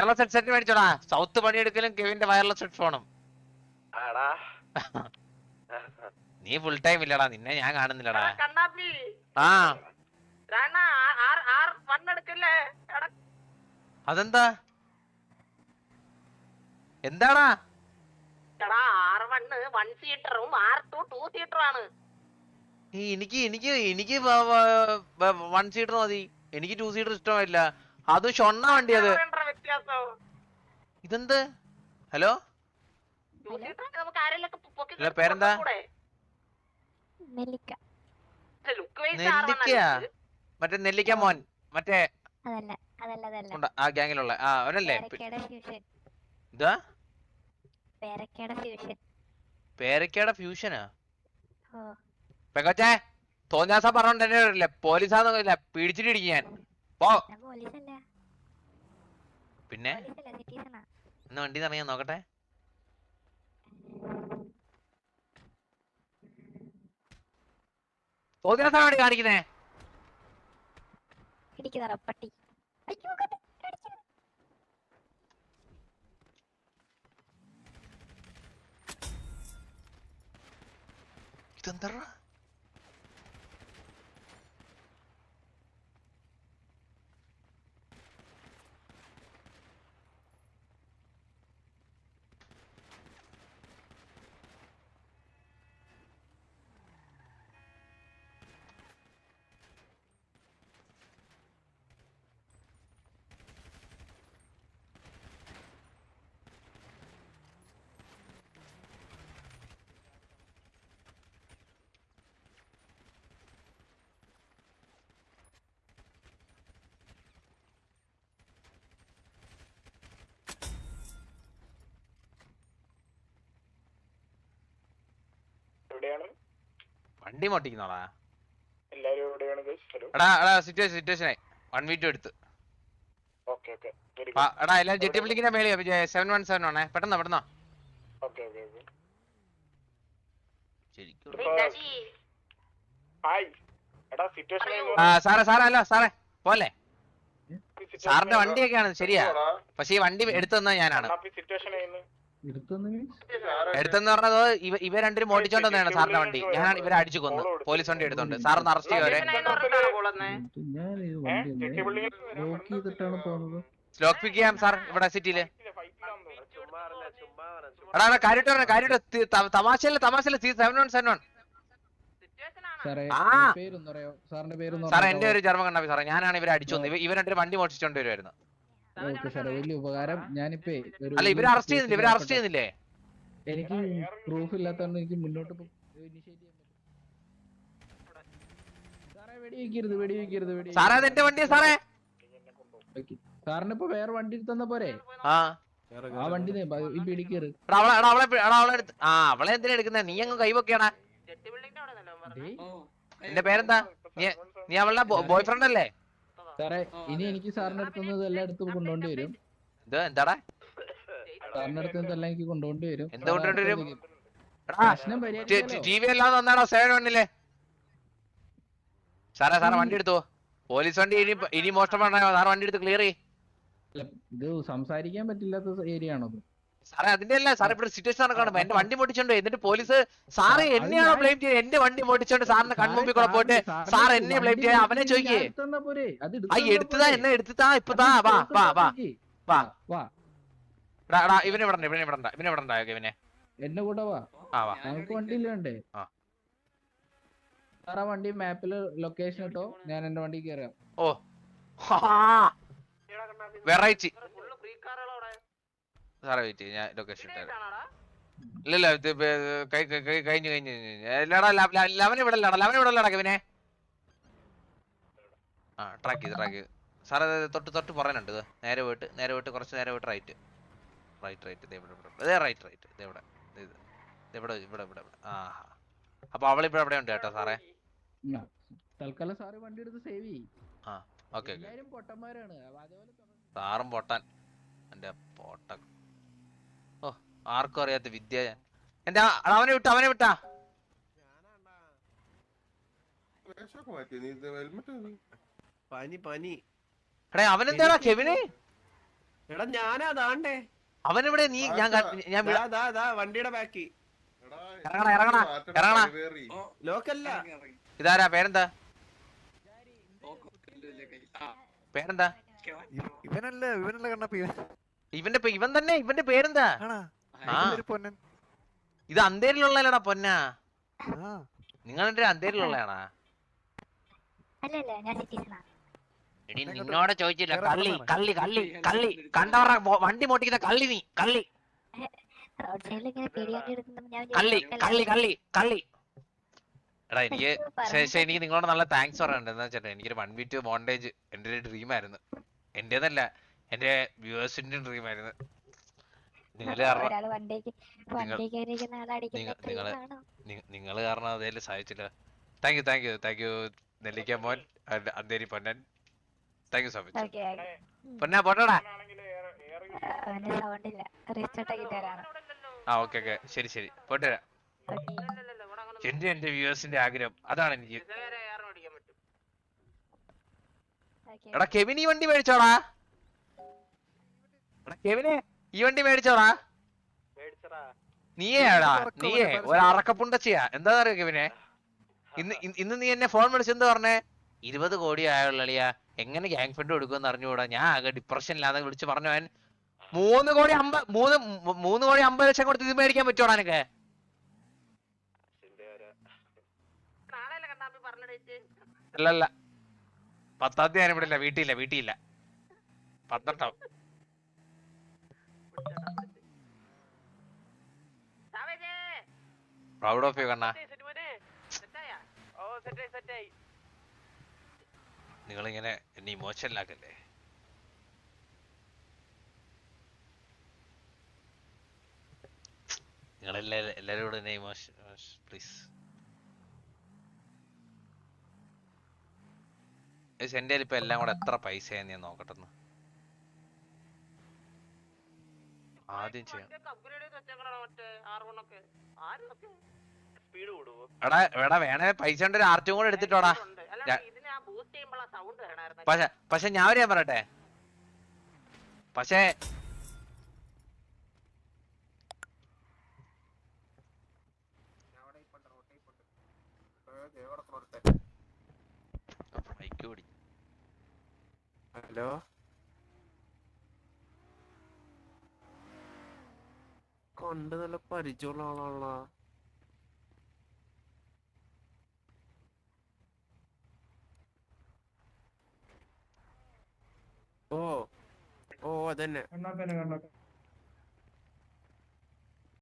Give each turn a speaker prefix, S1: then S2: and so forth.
S1: Wireless headset മേടിച്ചോടാ. South പണിയെടുക്കലും കെവിന്റെ വയർലെസ് ഹെഡ്ഫോണും. നീ ഫുൾ ടൈം ഇല്ലടാ, നിന്നെ ഞാൻ കാണുന്നില്ലടാ. ആ അതെന്താ? എന്താടാ എനിക്ക് എനിക്ക് എനിക്ക് 1 സീറ്റർ മതി. എനിക്ക് 2 സീറ്റർ ഇഷ്ടമായില്ല. അതും ഷൊണ്ണ വണ്ടി അത്. ഇതെന്ത്? ഹലോ പേരെന്താ? നെല്ലിക്കയാ? മറ്റേ നെല്ലിക്ക മോൻ മറ്റേ ആ ഗ്യാങ്ങിലുള്ള അവനല്ലേ? എന്താ പേരക്കയുടെ ഫ്യൂഷനാ? പെക്കോച്ചേ തോന്നിയാസം പറഞ്ഞോണ്ടല്ലേ പോലീസാന്നൊന്നുമില്ല, പിടിച്ചിട്ട് ഇടിക്കും ഞാൻ. പോ. പിന്നെ ഇന്ന് വണ്ടി ഇറങ്ങിയാ നോക്കട്ടെ. തോന്നിയാസം വേണ്ടി കാണിക്കുന്നേ. ഇതെന്താ? വണ്ടി മോട്ടിക്കുന്നോടാ? എടാ സിറ്റുവേഷനായി 1v2 എടുത്ത്. എടാ എല്ലാരും ജെട്ടി ബിൽഡിങ്ങിന്റെ മേലെ 717 ആണേ. പെട്ടെന്നോ ശരിക്കും. സാറേ അല്ല സാറേ പോലെ സാറിന്റെ വണ്ടിയൊക്കെയാണ് ശരിയാ, പക്ഷെ ഈ വണ്ടി എടുത്തെന്ന ഞാനാണ്. എടുത്തെന്ന് പറഞ്ഞത് ഇവ രണ്ടിനും മോട്ടിച്ചോണ്ട് വന്നതാണ് സാറിന്റെ വണ്ടി. ഞാനാണ് ഇവരെ അടിച്ചു കൊന്നു. പോലീസ് വണ്ടി എടുത്തോണ്ട്. സാറൊന്ന് അറസ്റ്റ് ചെയ്തവരെ. ലോക്ക് പിക്ക് ചെയ്യാം സാർ ഇവിടെ സിറ്റിയില്. എടാ കാര്യമായിട്ട് തമാശയില് 717. സാറേ എന്റെ ഒരു ജർമ്മൻ കണ്ടാ സാറേ, ഞാനാണ് ഇവരെ അടിച്ചു കൊന്നത്. ഇവർ രണ്ടും വണ്ടി മോഷിച്ചോണ്ട് വരുമായിരുന്നു. അല്ല ഇവരെ അറസ്റ്റ് ചെയ്യുന്നില്ലേ?
S2: എനിക്ക് പ്രൂഫ് ഇല്ലാത്തതുകൊണ്ട് എനിക്ക് മുന്നോട്ട്
S1: സാറേ അതെന്റെ വണ്ടിയാ സാറേ.
S2: സാറിന് ഇപ്പൊ വേറെ വണ്ടി തന്ന പോരെ? ആ വണ്ടി പിടിക്കരുത്.
S1: അവളെ എന്തിനാ എടുക്കുന്നേ? നീ അങ്ങ് കൈവൊക്കെയാണാ. എന്റെ പേരെന്താ? നീ അവളുടെ ബോയ് ഫ്രണ്ട് അല്ലേ?
S2: സാറേ ഇനി എനിക്ക് സാറിന്റെ അടുത്തുനിന്ന് എല്ലാം എടുത്ത് കൊണ്ടുപോണ്ടി വരും.
S1: എന്താടാ
S2: സാറിന്റെ അടുത്ത് എല്ലാം എനിക്ക് കൊണ്ടുപോണ്ടി വരും.
S1: എന്ത് കൊണ്ടുപോണ്ടി വരും? ടി വി അല്ലാതെ വന്നാണോ 7-1? സാറേ വണ്ടി എടുത്തോ. പോലീസ് വണ്ടി ഇനി മോഷ്ടം പറഞ്ഞോ. സാറ് വണ്ടി എടുത്ത് ക്ലിയർ ചെയ്യ്.
S2: ഇത് സംസാരിക്കാൻ പറ്റില്ലാത്ത ഏരിയ ആണോ
S1: സാറേ? അതിന്റെ അല്ല സാറേ, ഇവിടെ സിറ്റുവേഷൻ നടക്കണം. എന്റെ വണ്ടി പൊട്ടിച്ചോണ്ട് എന്നിട്ട് പോലീസ് സാറ് എന്നെയാണോ ബ്ലെയിം ചെയ്യുക? എന്റെ വണ്ടി പൊട്ടിച്ചോണ്ട് സാറിന് കൺമുമ്പിൽ കൂടെ പോയിട്ട് സാർ എന്നെ ബ്ലെയിം ചെയ്യാൻ അവനെ ചോദിക്കേ. എടുത്തതാ എന്നെ എടുത്തതാ ഇപ്പൊ താ. വാ ഇവനെ വിടണ്ട.
S2: എന്നെ കൂടെ വാ. നമുക്ക് വണ്ടി ഇല്ലേ? സാറാ വണ്ടി മാപ്പില് ലൊക്കേഷൻ ഇട്ടോ, ഞാൻ എന്റെ വണ്ടി കയറാം.
S1: ഓ വെറൈറ്റി സാറേ വെയിറ്റ് ഞാൻ ലൊക്കേഷൻ ഇട്ടുതരാം. ഇല്ലല്ല കഴിഞ്ഞു. ലെവനെ വിടല്ലടാ കെവിനെ. ട്രാക്ക് ചെയ്ത് സാറേ തൊട്ട് പറയാനുണ്ട്. നേരെ പോയിട്ട് കുറച്ച് നേരെ പോയിട്ട് റൈറ്റ്. ഇവിടെ. അപ്പൊ അവളിപ്പോ എവിടെ ഉണ്ട് കേട്ടോ സാറേ?
S2: തൽക്കാലം സാറ് വണ്ടി എടുത്ത് സേവ് ചെയ്യും.
S1: ഓക്കെ
S2: പൊട്ടന്മാരാണ്
S1: സാറും പൊട്ടാൻ. എന്റെ പൊട്ട ആർക്കും അറിയാത്ത വിദ്യ. എന്റെ അവനെ വിട്ടാ എടേ അവനെന്താടാ കെവിന്?
S3: എടാ ഞാനാ ദാണ്ടേ
S1: അവനെവിടെ നീ ഞാൻ
S3: വണ്ടിയുടെ ബാക്കി
S1: ഇറങ്ങണ
S3: ലോക്കല്ല
S1: ഇതാരാ പേരെന്താ പേരെന്താ
S4: ഇവനല്ല കണ്ണപ്പ
S1: ഇവൻ തന്നെ ഇവന്റെ പേരെന്താ ഇത് അന്തേരിലുള്ളടാ പൊന്നാ നിങ്ങളുടെ അന്തേരിലുള്ളതാണാ എടി നിന്നോട് ചോദിച്ചില്ല കള്ളി കള്ളി കള്ളി കള്ളി കണ്ടവറ വണ്ടി മോട്ടിക്കുന്ന കള്ളി നീ കള്ളി കള്ളി കള്ളി കള്ളി കള്ളി എടാ എനിക്ക് എനിക്ക് നിങ്ങളോട് നല്ല താങ്ക്സ് പറയണ്ട എന്താ വെച്ചാ എനിക്കൊരു 1v2 മോണ്ടേജ് എന്റെ ഒരു ഡ്രീം ആയിരുന്നു എന്റേതല്ല എന്റെ വ്യൂവേഴ്സിന്റെ ഡ്രീം ആയിരുന്നു നിങ്ങള് കാരണം അതേലും സഹായിച്ചില്ല താങ്ക് യു നെല്ലിക്ക മോൻ അന്തേരി പൊന്നൻ താങ്ക് യു സോ മച്ച് പൊന്നാ പോട്ടോടാ ഓക്കെ ശരി പോട്ടെ എന്റെ വ്യൂവേഴ്സിന്റെ ആഗ്രഹം അതാണ് എനിക്ക് എടാ കെവിൻ ഈ വണ്ടി മേടിച്ചോടാ കെവിനെ ഈ വണ്ടി മേടിച്ചോടാ നീയേ ഒരു അറക്കപ്പുണ്ടച്ചിയാ എന്താ അറിയോ കെവിനെ ഇന്ന് നീ എന്നെ ഫോൺ വിളിച്ചെന്ത് പറഞ്ഞേ 20 കോടി ആയുള്ളിയാ എങ്ങനെ ഗ്യാങ് ഫണ്ട് കൊടുക്കുമെന്ന് അറിഞ്ഞുകൂടാ ഞാൻ ആകെ ഡിപ്രഷനില്ലാതെ വിളിച്ച് പറഞ്ഞു അവൻ 3 കോടി 50 ലക്ഷം കൊടുത്ത് ഇത് മേടിക്കാൻ പറ്റുമോടാ എനിക്ക് അല്ലല്ല 10ാം തീയതി ഞാൻ ഇവിടെ ഇല്ല വീട്ടിലില്ല 18 പ്രൗഡ് ഓഫ് യു കണ്ണാ നിങ്ങളിങ്ങനെ എന്നെ ഇമോഷനിലാക്കല്ലേ നിങ്ങളെല്ലാരും കൂടെ എന്നെ ഇമോഷൻ പ്ലീസ് എന്റെ ഇപ്പൊ എല്ലാം കൂടെ എത്ര പൈസയാന്ന് ഞാൻ നോക്കട്ടെന്ന് ആദ്യം ചെയ്യാം എടാ വേണേ പൈസ ഉണ്ട് ഒരു ആർച്ചും കൂടെ എടുത്തിട്ടോടാ പക്ഷെ ഞാൻ ഒരു പറയട്ടെ പക്ഷേ
S3: ഹലോ കണ്ട് നല്ല പരിചയമുള്ള ആളാണല്ലോ ഓ അതന്നെ